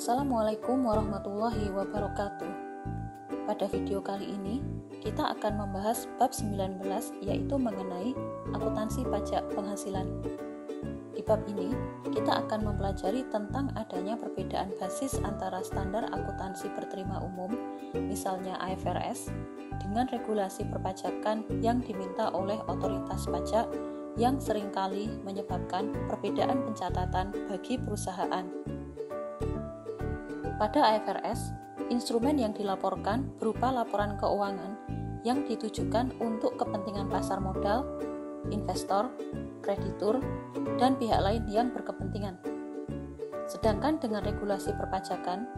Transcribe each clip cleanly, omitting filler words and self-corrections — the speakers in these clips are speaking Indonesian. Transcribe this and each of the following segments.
Assalamualaikum warahmatullahi wabarakatuh. Pada video kali ini, kita akan membahas bab 19, yaitu mengenai akuntansi pajak penghasilan. Di bab ini, kita akan mempelajari tentang adanya perbedaan basis antara standar akuntansi berterima umum, misalnya IFRS, dengan regulasi perpajakan yang diminta oleh otoritas pajak yang seringkali menyebabkan perbedaan pencatatan bagi perusahaan. Pada IFRS, instrumen yang dilaporkan berupa laporan keuangan yang ditujukan untuk kepentingan pasar modal, investor, kreditur, dan pihak lain yang berkepentingan. Sedangkan dengan regulasi perpajakan,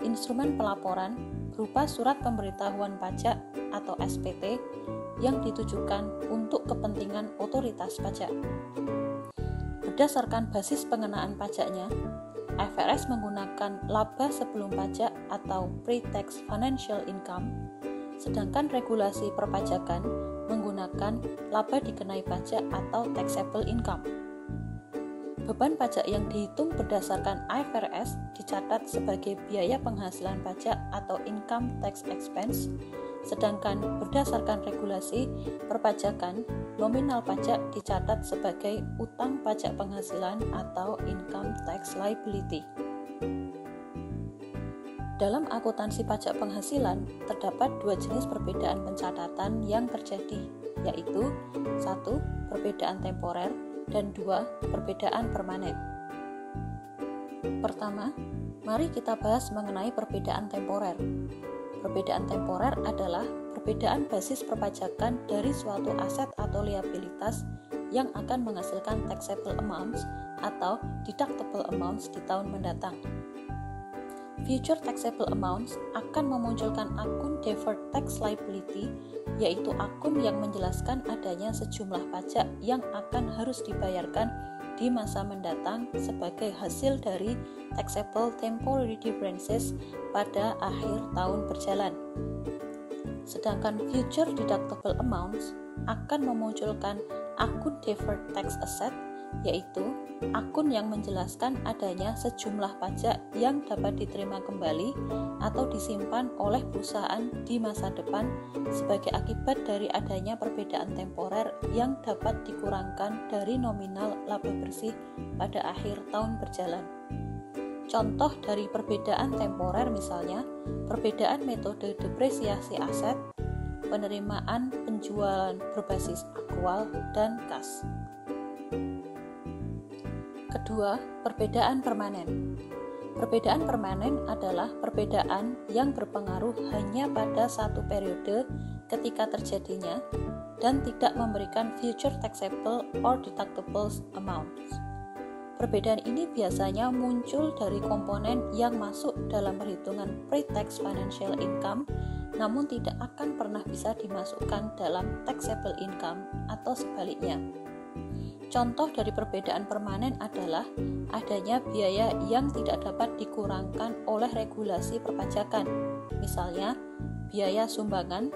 instrumen pelaporan berupa surat pemberitahuan pajak atau SPT yang ditujukan untuk kepentingan otoritas pajak. Berdasarkan basis pengenaan pajaknya, IFRS menggunakan laba sebelum pajak atau pre-tax financial income, sedangkan regulasi perpajakan menggunakan laba dikenai pajak atau taxable income. Beban pajak yang dihitung berdasarkan IFRS dicatat sebagai biaya penghasilan pajak atau income tax expense, sedangkan berdasarkan regulasi perpajakan, nominal pajak dicatat sebagai utang pajak penghasilan atau income tax liability. Dalam akuntansi pajak penghasilan, terdapat dua jenis perbedaan pencatatan yang terjadi, yaitu 1. Perbedaan temporer, dan 2. Perbedaan permanen. Pertama, mari kita bahas mengenai perbedaan temporer. Perbedaan temporer adalah perbedaan basis perpajakan dari suatu aset atau liabilitas yang akan menghasilkan taxable amounts atau deductible amounts di tahun mendatang. Future taxable amounts akan memunculkan akun deferred tax liability, yaitu akun yang menjelaskan adanya sejumlah pajak yang akan harus dibayarkan di masa mendatang sebagai hasil dari taxable temporary differences pada akhir tahun berjalan. Sedangkan future deductible amounts akan memunculkan akun deferred tax asset, yaitu akun yang menjelaskan adanya sejumlah pajak yang dapat diterima kembali atau disimpan oleh perusahaan di masa depan sebagai akibat dari adanya perbedaan temporer yang dapat dikurangkan dari nominal laba bersih pada akhir tahun berjalan. Contoh dari perbedaan temporer misalnya, perbedaan metode depresiasi aset, penerimaan penjualan berbasis akrual, dan kas. Kedua, perbedaan permanen. Perbedaan permanen adalah perbedaan yang berpengaruh hanya pada satu periode ketika terjadinya dan tidak memberikan future taxable or deductible amounts. Perbedaan ini biasanya muncul dari komponen yang masuk dalam perhitungan pre-tax financial income, namun tidak akan pernah bisa dimasukkan dalam taxable income atau sebaliknya. Contoh dari perbedaan permanen adalah adanya biaya yang tidak dapat dikurangkan oleh regulasi perpajakan, misalnya biaya sumbangan,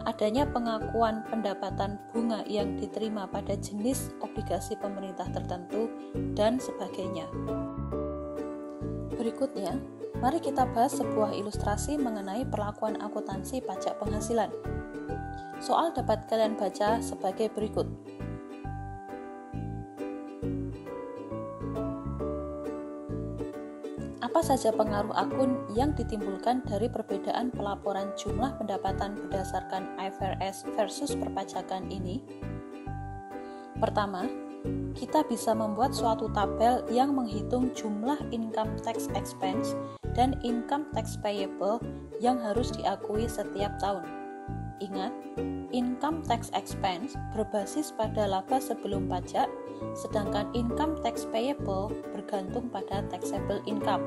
adanya pengakuan pendapatan bunga yang diterima pada jenis obligasi pemerintah tertentu, dan sebagainya. Berikutnya, mari kita bahas sebuah ilustrasi mengenai perlakuan akuntansi pajak penghasilan. Soal dapat kalian baca sebagai berikut. Apa saja pengaruh akun yang ditimbulkan dari perbedaan pelaporan jumlah pendapatan berdasarkan IFRS versus perpajakan ini? Pertama, kita bisa membuat suatu tabel yang menghitung jumlah income tax expense dan income tax payable yang harus diakui setiap tahun. Ingat, income tax expense berbasis pada laba sebelum pajak, sedangkan income tax payable bergantung pada taxable income.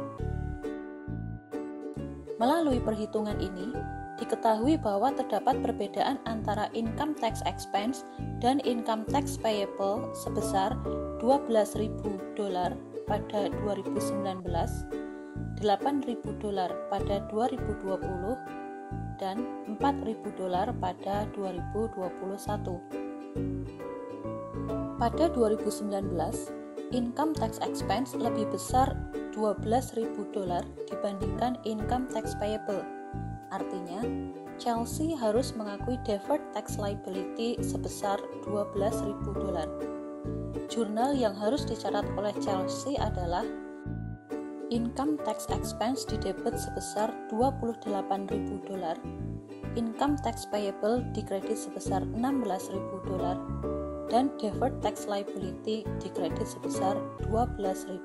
Melalui perhitungan ini, diketahui bahwa terdapat perbedaan antara income tax expense dan income tax payable sebesar $12.000 pada 2019, $8.000 pada 2020, dan $4.000 pada 2021. Pada 2019, income tax expense lebih besar $12.000 dibandingkan income tax payable. Artinya, Chelsea harus mengakui deferred tax liability sebesar $12.000. Jurnal yang harus dicatat oleh Chelsea adalah income tax expense didebit sebesar $28.000, income tax payable dikredit sebesar $16.000, dan deferred tax liability dikredit sebesar $12.000.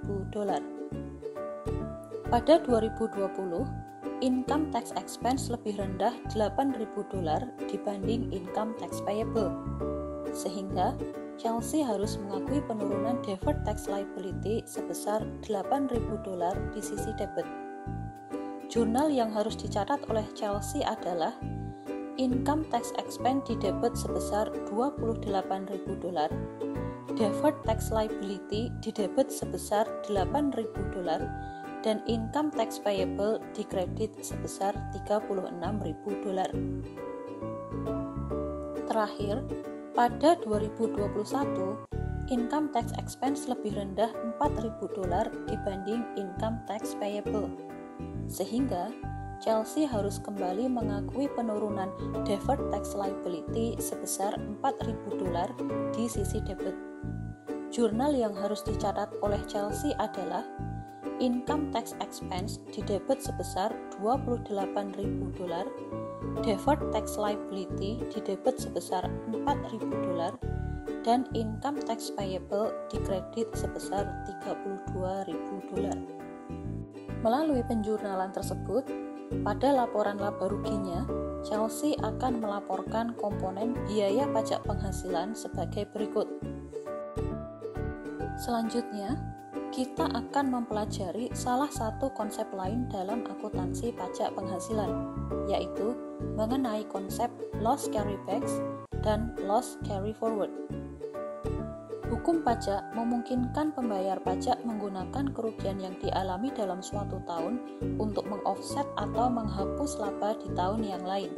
Pada 2020, income tax expense lebih rendah $8.000 dibanding income tax payable, sehingga Chelsea harus mengakui penurunan deferred tax liability sebesar $8.000 di sisi debit. Jurnal yang harus dicatat oleh Chelsea adalah income tax expense di debit sebesar $28.000, deferred tax liability di debit sebesar $8.000, dan income tax payable di kredit sebesar $36.000. Terakhir, pada 2021, income tax expense lebih rendah $4.000 dibanding income tax payable, sehingga Chelsea harus kembali mengakui penurunan deferred tax liability sebesar $4.000 di sisi debit. Jurnal yang harus dicatat oleh Chelsea adalah income tax expense di debit sebesar $28.000, deferred tax liability di debit sebesar $4.000, dan income tax payable di kredit sebesar $32.000. Melalui penjurnalan tersebut, pada laporan laba ruginya, Chelsea akan melaporkan komponen biaya pajak penghasilan sebagai berikut. Selanjutnya, kita akan mempelajari salah satu konsep lain dalam akuntansi pajak penghasilan, yaitu mengenai konsep loss carrybacks dan loss carryforward. Hukum pajak memungkinkan pembayar pajak menggunakan kerugian yang dialami dalam suatu tahun untuk mengoffset atau menghapus laba di tahun yang lain.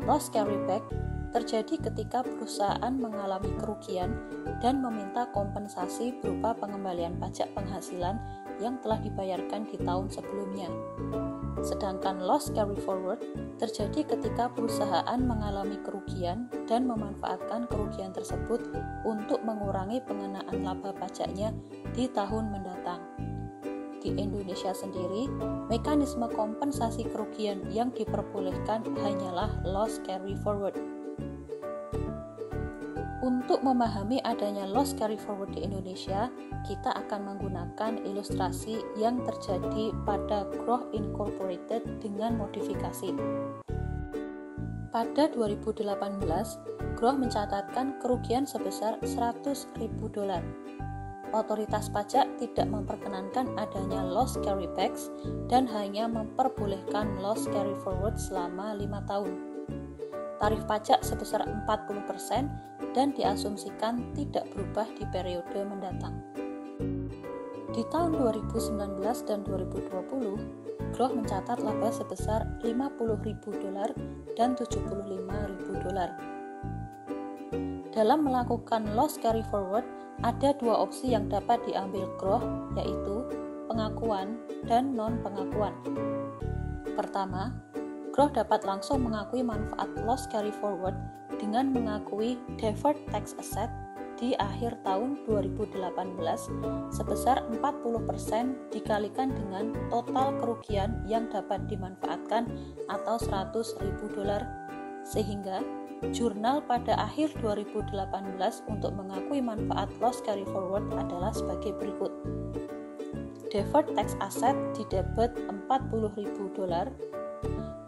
Loss carryback terjadi ketika perusahaan mengalami kerugian dan meminta kompensasi berupa pengembalian pajak penghasilan yang telah dibayarkan di tahun sebelumnya. Sedangkan loss carryforward terjadi ketika perusahaan mengalami kerugian dan memanfaatkan kerugian tersebut untuk mengurangi pengenaan laba pajaknya di tahun mendatang. Di Indonesia sendiri, mekanisme kompensasi kerugian yang diperbolehkan hanyalah loss carryforward. Untuk memahami adanya loss carryforward di Indonesia, kita akan menggunakan ilustrasi yang terjadi pada Groh Incorporated dengan modifikasi. Pada 2018, Groh mencatatkan kerugian sebesar $100.000. Otoritas pajak tidak memperkenankan adanya loss carrybacks dan hanya memperbolehkan loss carryforward selama 5 tahun. Tarif pajak sebesar 40% dan diasumsikan tidak berubah di periode mendatang. Di tahun 2019 dan 2020, Groh mencatat laba sebesar $50.000 dan $75.000. Dalam melakukan loss carryforward, ada dua opsi yang dapat diambil Groh, yaitu pengakuan dan non-pengakuan. Pertama, Groh dapat langsung mengakui manfaat loss carryforward dengan mengakui deferred tax asset di akhir tahun 2018 sebesar 40% dikalikan dengan total kerugian yang dapat dimanfaatkan atau $100.000, sehingga jurnal pada akhir 2018 untuk mengakui manfaat loss carryforward adalah sebagai berikut. Deferred tax asset di debit $40.000,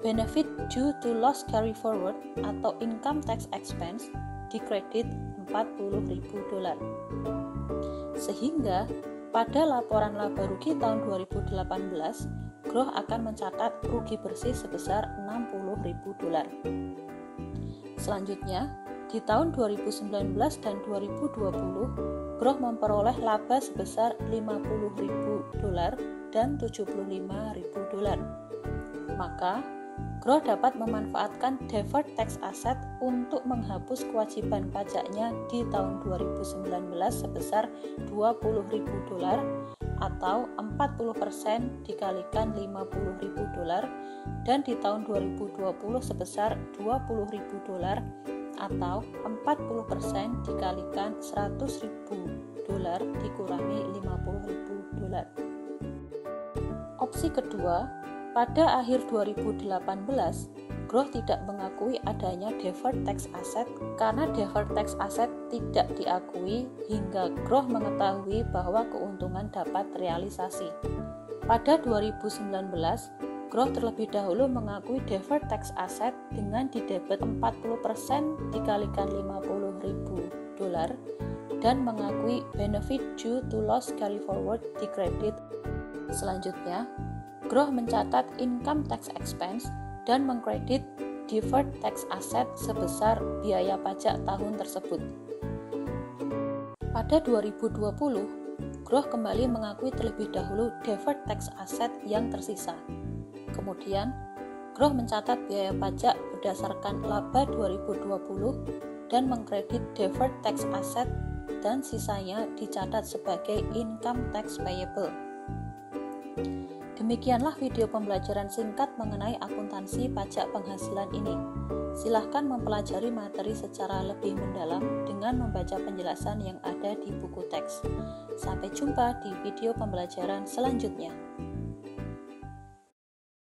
benefit due to loss carryforward atau income tax expense di kredit $40.000. Sehingga pada laporan laba rugi tahun 2018, Groh akan mencatat rugi bersih sebesar $60.000. Selanjutnya, di tahun 2019 dan 2020, Groh memperoleh laba sebesar $50.000 dan $75.000. Maka, Groh dapat memanfaatkan deferred tax asset untuk menghapus kewajiban pajaknya di tahun 2019 sebesar $20.000 atau 40% dikalikan $50.000 dan di tahun 2020 sebesar $20.000 atau 40% dikalikan $100.000 dikurangi $50.000. Opsi kedua, pada akhir 2018, Groh tidak mengakui adanya deferred tax asset karena deferred tax asset tidak diakui hingga Groh mengetahui bahwa keuntungan dapat realisasi. Pada 2019, Groh terlebih dahulu mengakui deferred tax asset dengan didebet 40% dikalikan $50.000 dan mengakui benefit due to loss carry forward di kredit. Selanjutnya, Groh mencatat income tax expense dan mengkredit deferred tax asset sebesar biaya pajak tahun tersebut. Pada 2020, Groh kembali mengakui terlebih dahulu deferred tax asset yang tersisa. Kemudian, Groh mencatat biaya pajak berdasarkan laba 2020 dan mengkredit deferred tax asset dan sisanya dicatat sebagai income tax payable. Demikianlah video pembelajaran singkat mengenai akuntansi pajak penghasilan ini. Silahkan mempelajari materi secara lebih mendalam dengan membaca penjelasan yang ada di buku teks. Sampai jumpa di video pembelajaran selanjutnya.